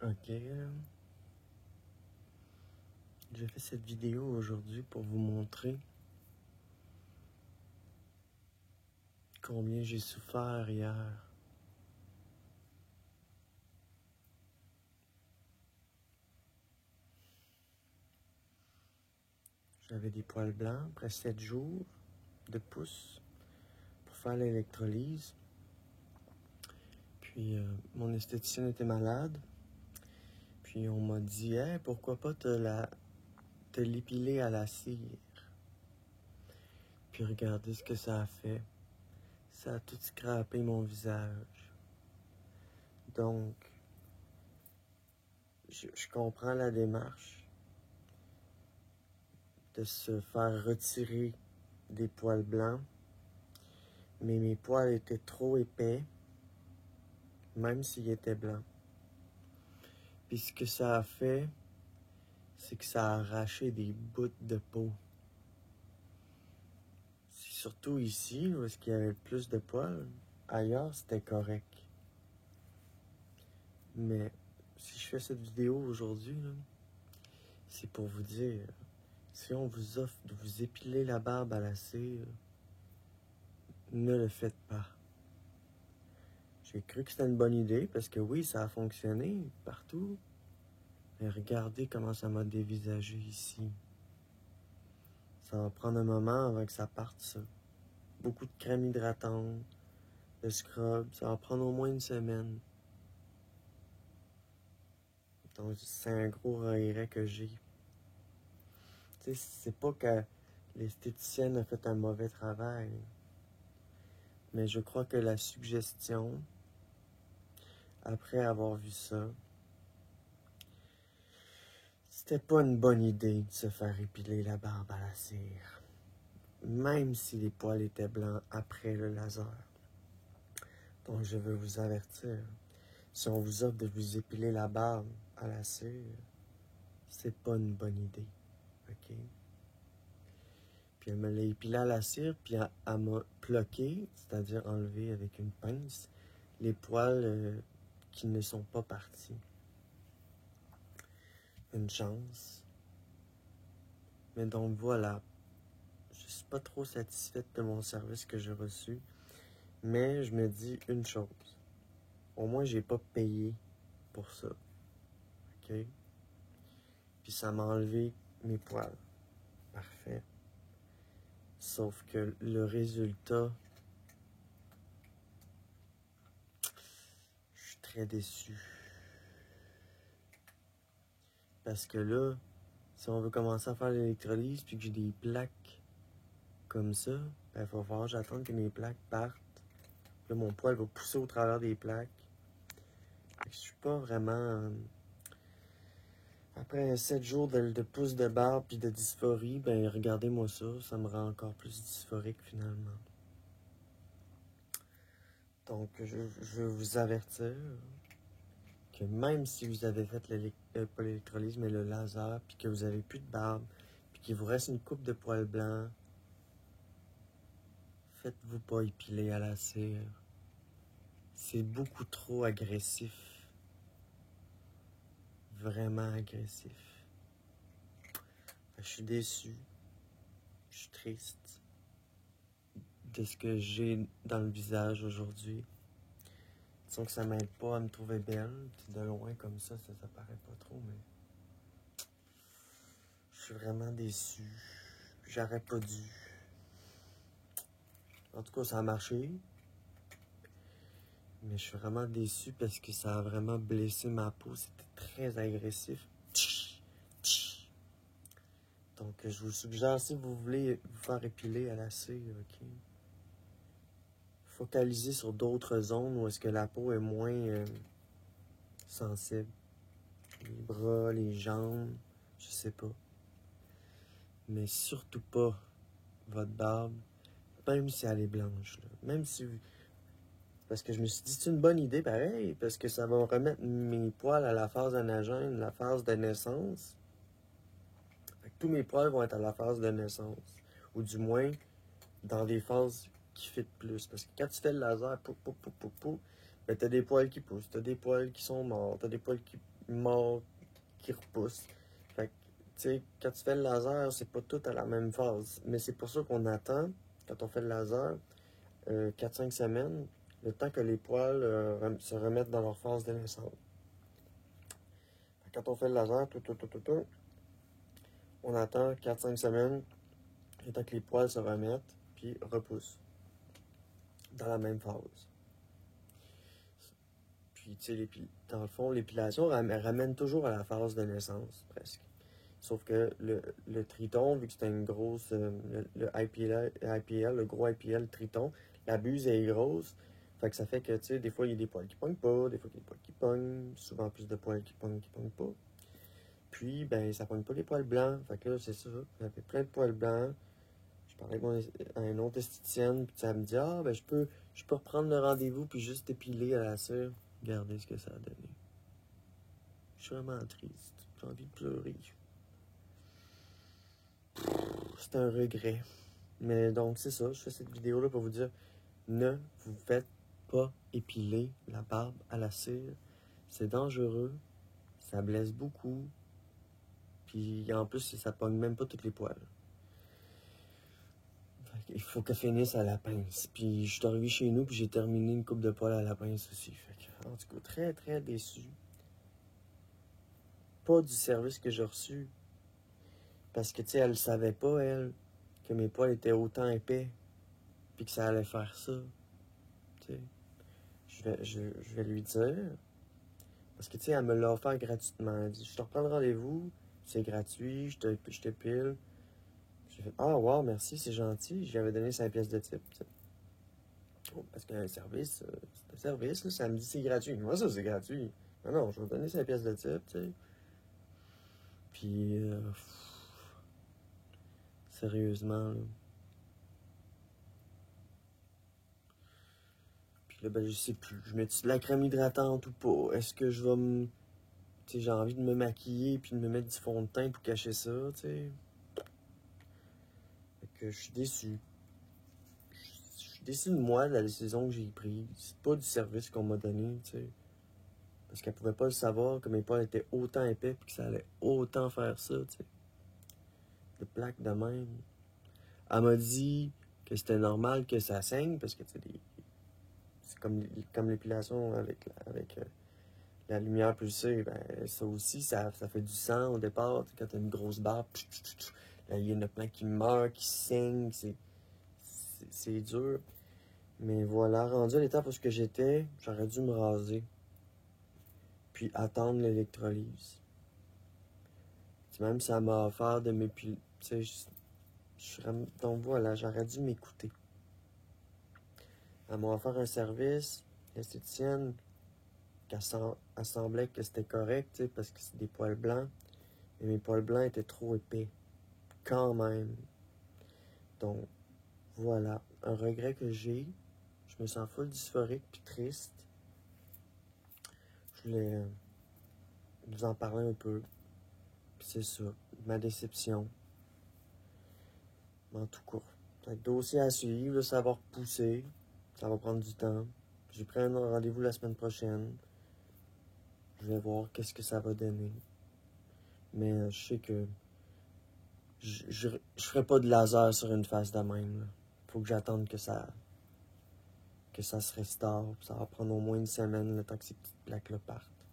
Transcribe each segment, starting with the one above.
Ok. J'ai fait cette vidéo aujourd'hui pour vous montrer combien j'ai souffert hier. J'avais des poils blancs après 7 jours de pouce pour faire l'électrolyse. Puis mon esthéticienne était malade. Puis on m'a dit, hey, pourquoi pas te l'épiler à la cire. Puis regardez ce que ça a fait. Ça a tout scrapé mon visage. Donc, je comprends la démarche de se faire retirer des poils blancs, mais mes poils étaient trop épais, même s'ils étaient blancs. Puis ce que ça a fait, c'est que ça a arraché des bouts de peau. C'est surtout ici, où est-ce qu'il y avait plus de poils. Ailleurs, c'était correct. Mais si je fais cette vidéo aujourd'hui, c'est pour vous dire, si on vous offre de vous épiler la barbe à la cire, ne le faites pas. J'ai cru que c'était une bonne idée, parce que oui, ça a fonctionné partout. Mais regardez comment ça m'a dévisagé ici. Ça va prendre un moment avant que ça parte, ça. Beaucoup de crème hydratante, de scrub, ça va prendre au moins une semaine. Donc, c'est un gros regret que j'ai. Tu sais, c'est pas que l'esthéticienne a fait un mauvais travail. Mais je crois que la suggestion, après avoir vu ça, c'était pas une bonne idée de se faire épiler la barbe à la cire. Même si les poils étaient blancs après le laser. Donc je veux vous avertir, si on vous offre de vous épiler la barbe à la cire, c'est pas une bonne idée, ok? Puis elle me l'a épilé à la cire, puis elle m'a ploqué, c'est-à-dire enlevé avec une pince, les poils qui ne sont pas partis. Une chance. Mais donc voilà, je suis pas trop satisfaite de mon service que j'ai reçu, mais je me dis une chose, au moins j'ai pas payé pour ça, ok? Puis ça m'a enlevé mes poils, parfait. Sauf que le résultat, je suis très déçu. Parce que là, si on veut commencer à faire l'électrolyse puis que j'ai des plaques comme ça, ben, il va falloir que j'attende que mes plaques partent. Là, mon poil va pousser au travers des plaques. Fait que je suis pas vraiment... Après 7 jours de pouce de barbe puis de dysphorie, ben regardez-moi ça, ça me rend encore plus dysphorique finalement. Donc, je veux vous avertir que même si vous avez fait pas l'électrolyse, mais le laser, puis que vous avez plus de barbe, puis qu'il vous reste une coupe de poils blancs, faites-vous pas épiler à la cire. C'est beaucoup trop agressif. Vraiment agressif. Je suis déçu. Je suis triste de ce que j'ai dans le visage aujourd'hui. Disons que ça m'aide pas à me trouver belle. Puis de loin comme ça paraît pas trop, mais... Je suis vraiment déçu. J'aurais pas dû. En tout cas, ça a marché. Mais je suis vraiment déçu parce que ça a vraiment blessé ma peau. C'était très agressif. Donc, je vous suggère, si vous voulez vous faire épiler à la cire, ok? Focalisez sur d'autres zones où est-ce que la peau est moins sensible. Les bras, les jambes, je sais pas. Mais surtout pas votre barbe, même si elle est blanche. Là. Même si vous... Parce que je me suis dit, c'est une bonne idée, pareil, parce que ça va remettre mes poils à la phase anagène, la phase de naissance. Fait que tous mes poils vont être à la phase de naissance. Ou du moins, dans des phases qui fit plus. Parce que quand tu fais le laser, ben t'as des poils qui poussent, t'as des poils qui sont morts, t'as des poils qui mort qui repousse. Fait que, tu sais, quand tu fais le laser, c'est pas tout à la même phase. Mais c'est pour ça qu'on attend, quand on fait le laser, 4-5 semaines, le temps que les poils se remettent dans leur phase de naissance. Quand on fait le laser, on attend 4-5 semaines, le temps que les poils se remettent, puis repoussent dans la même phase. Puis, tu sais, dans le fond, l'épilation ramène toujours à la phase de naissance, presque. Sauf que le triton, vu que c'était une grosse. Le IPL, le gros IPL triton, la buse est grosse. Fait que ça fait que, tu sais, des fois, il y a des poils qui pognent pas, des fois, il y a des poils qui pognent, souvent plus de poils qui pognent pas. Puis, ben, ça pogne pas les poils blancs. Fait que là, c'est ça. J'avais plein de poils blancs. Je parlais avec une autre esthéticienne, puis elle me dit, ah, ben, je peux reprendre le rendez-vous, puis juste épiler à la cire. Regardez ce que ça a donné. Je suis vraiment triste. J'ai envie de pleurer. C'est un regret. Mais donc, c'est ça. Je fais cette vidéo-là pour vous dire, ne vous faites pas épiler la barbe à la cire. C'est dangereux. Ça blesse beaucoup. Puis en plus, ça pogne même pas toutes les poils. Il faut qu'elle finisse à la pince. Puis je suis arrivé chez nous, puis j'ai terminé une coupe de poils à la pince aussi. Fait que, en tout cas, très, très déçu. Pas du service que j'ai reçu. Parce que, tu sais, elle savait pas, elle, que mes poils étaient autant épais. Puis que ça allait faire ça. Tu sais, je vais lui dire. Parce que, tu sais, elle me l'a offert gratuitement. Elle dit, je te reprends le rendez-vous, c'est gratuit, je te pile. J'ai fait, ah, wow, merci, c'est gentil. J'avais donné 5 pièces de type. Oh, parce qu'un service, c'est un service, là, ça me dit c'est gratuit. Moi, ça, c'est gratuit. Non, non, je vais donner 5 pièces de type, tu sais. Puis, sérieusement, là. Puis là, ben, je sais plus. Je mets de la crème hydratante ou pas? Est-ce que je vais me. Tu sais, j'ai envie de me maquiller puis de me mettre du fond de teint pour cacher ça, tu sais. Fait que je suis déçu. Je suis déçu de moi, de la décision que j'ai prise. C'est pas du service qu'on m'a donné, tu sais. Parce qu'elle pouvait pas le savoir que mes poils étaient autant épais puis que ça allait autant faire ça, tu sais. De plaques de même. Elle m'a dit que c'était normal que ça saigne parce que, tu sais, c'est comme l'épilation avec la lumière pulsée. Ben, ça aussi, ça fait du sang au départ. Quand t'as une grosse barbe, là, il y en a plein qui meurent, qui saignent. C'est dur. Mais voilà, rendu à l'étape où j'étais, j'aurais dû me raser. Puis attendre l'électrolyse. Même si ça m'a offert de m'épiler. Tu sais, donc voilà, j'aurais dû m'écouter. Elle m'a offert un service, l'esthéticienne, elle semblait que c'était correct, tu sais, parce que c'est des poils blancs. Mais mes poils blancs étaient trop épais. Quand même. Donc, voilà. Un regret que j'ai. Je me sens full dysphorique puis triste. Je voulais vous en parler un peu. Puis c'est ça. Ma déception. En tout cas. C'est un dossier à suivre. Là, ça va repousser. Ça va prendre du temps. J'ai pris un rendez-vous la semaine prochaine. Je vais voir qu'est-ce que ça va donner. Mais je sais que je ferai pas de laser sur une face de même. Là. Faut que j'attende que ça se restaure. Ça va prendre au moins une semaine le temps que ces petites plaques-là partent.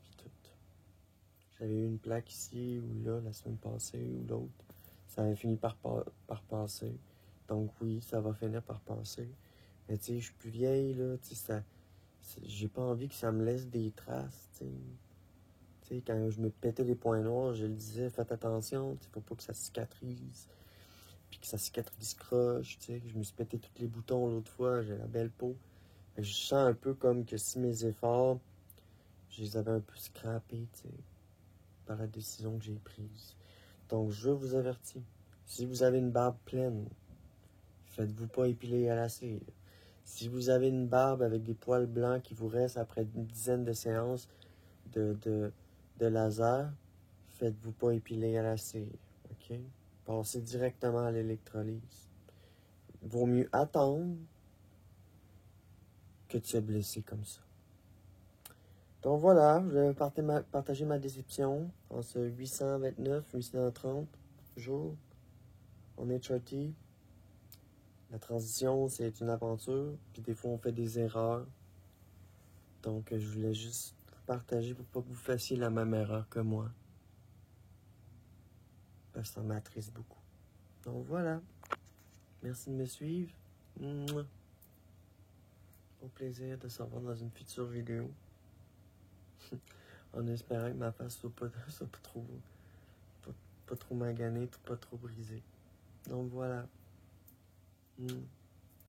Puis tout. J'avais eu une plaque ici ou là la semaine passée ou l'autre. Ça avait fini par passer. Donc oui, ça va finir par passer. Mais tu sais, je suis plus vieille, là. Tu sais, j'ai pas envie que ça me laisse des traces, tu sais. Tu sais, quand je me pétais les points noirs, je le disais, faites attention, il faut pas que ça cicatrise. Puis que ça cicatrise croche, tu sais. Je me suis pété tous les boutons l'autre fois, j'ai la belle peau. Fait que je sens un peu comme que si mes efforts, je les avais un peu scrappés, tu sais, par la décision que j'ai prise. Donc, je vous avertis, si vous avez une barbe pleine, faites-vous pas épiler à la cire. Si vous avez une barbe avec des poils blancs qui vous restent après une dizaine de séances de laser, faites-vous pas épiler à la cire, ok? Passez directement à l'électrolyse. Vaut mieux attendre que de se blesser comme ça. Donc voilà, je vais partager ma déception en ce 829-830 jours. On est Charty. La transition, c'est une aventure. Puis des fois, on fait des erreurs. Donc, je voulais juste partager pour pas que vous fassiez la même erreur que moi. Parce que ça m'attriste beaucoup. Donc voilà. Merci de me suivre. Mouah. Au plaisir de se revoir dans une future vidéo. En espérant que ma face soit pas trop maganée, pas trop brisée. Donc voilà.